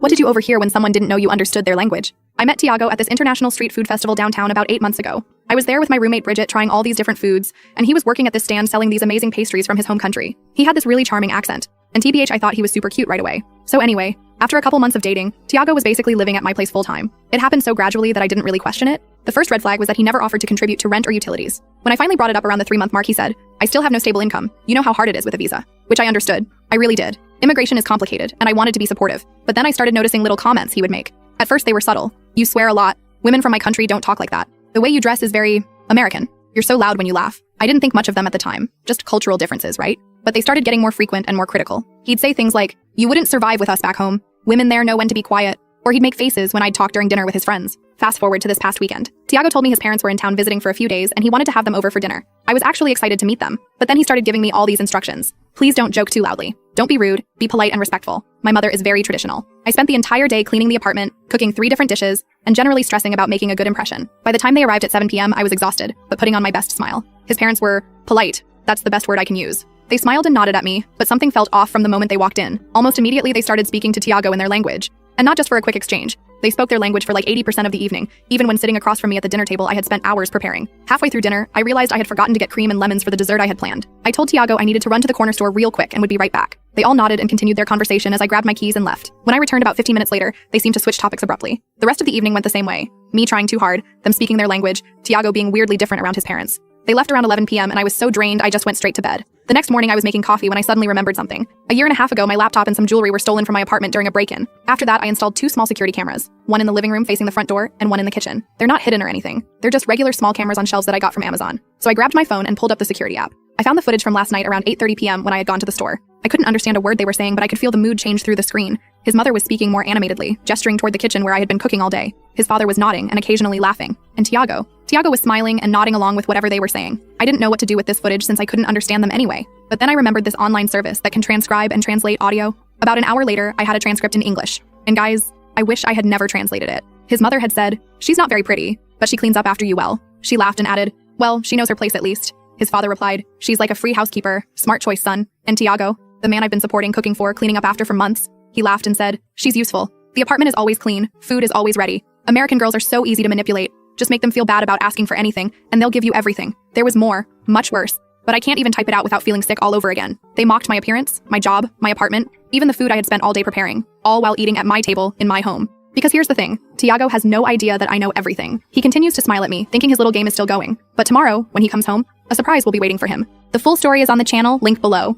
What did you overhear when someone didn't know you understood their language? I met Tiago at this international street food festival downtown about 8 months ago. I was there with my roommate Bridget trying all these different foods, and he was working at this stand selling these amazing pastries from his home country. He had this really charming accent, and TBH I thought he was super cute right away. So anyway, after a couple months of dating, Tiago was basically living at my place full-time. It happened so gradually that I didn't really question it. The first red flag was that he never offered to contribute to rent or utilities. When I finally brought it up around the 3-month mark, he said, "I still have no stable income. You know how hard it is with a visa." Which I understood. I really did. Immigration is complicated, and I wanted to be supportive. But then I started noticing little comments he would make. At first they were subtle. "You swear a lot. Women from my country don't talk like that. The way you dress is very American. You're so loud when you laugh." I didn't think much of them at the time. Just cultural differences, right? But they started getting more frequent and more critical. He'd say things like, "You wouldn't survive with us back home. Women there know when to be quiet." Or he'd make faces when I'd talk during dinner with his friends. Fast forward to this past weekend. Tiago told me his parents were in town visiting for a few days and he wanted to have them over for dinner. I was actually excited to meet them, but then he started giving me all these instructions. "Please don't joke too loudly. Don't be rude, be polite and respectful. My mother is very traditional." I spent the entire day cleaning the apartment, cooking 3 different dishes, and generally stressing about making a good impression. By the time they arrived at 7 p.m., I was exhausted, but putting on my best smile. His parents were polite. That's the best word I can use. They smiled and nodded at me, but something felt off from the moment they walked in. Almost immediately, they started speaking to Tiago in their language. And not just for a quick exchange. They spoke their language for like 80% of the evening, even when sitting across from me at the dinner table I had spent hours preparing. Halfway through dinner, I realized I had forgotten to get cream and lemons for the dessert I had planned. I told Tiago I needed to run to the corner store real quick and would be right back. They all nodded and continued their conversation as I grabbed my keys and left. When I returned about 15 minutes later, they seemed to switch topics abruptly. The rest of the evening went the same way. Me trying too hard, them speaking their language, Tiago being weirdly different around his parents. They left around 11 p.m. and I was so drained I just went straight to bed. The next morning I was making coffee when I suddenly remembered something. A year and a half ago, my laptop and some jewelry were stolen from my apartment during a break-in. After that, I installed 2 small security cameras, one in the living room facing the front door and one in the kitchen. They're not hidden or anything. They're just regular small cameras on shelves that I got from Amazon. So I grabbed my phone and pulled up the security app. I found the footage from last night around 8:30 p.m. when I had gone to the store. I couldn't understand a word they were saying, but I could feel the mood change through the screen. His mother was speaking more animatedly, gesturing toward the kitchen where I had been cooking all day. His father was nodding and occasionally laughing. And Tiago was smiling and nodding along with whatever they were saying. I didn't know what to do with this footage since I couldn't understand them anyway. But then I remembered this online service that can transcribe and translate audio. About an hour later, I had a transcript in English. And guys, I wish I had never translated it. His mother had said, "She's not very pretty, but she cleans up after you well." She laughed and added, "Well, she knows her place at least." His father replied, "She's like a free housekeeper. Smart choice, son." And Tiago, the man I've been supporting cooking for, cleaning up after for months, he laughed and said, "She's useful. The apartment is always clean. Food is always ready. American girls are so easy to manipulate. Just make them feel bad about asking for anything, and they'll give you everything." There was more, much worse. But I can't even type it out without feeling sick all over again. They mocked my appearance, my job, my apartment, even the food I had spent all day preparing, all while eating at my table in my home. Because here's the thing, Tiago has no idea that I know everything. He continues to smile at me, thinking his little game is still going. But tomorrow, when he comes home, a surprise will be waiting for him. The full story is on the channel, link below.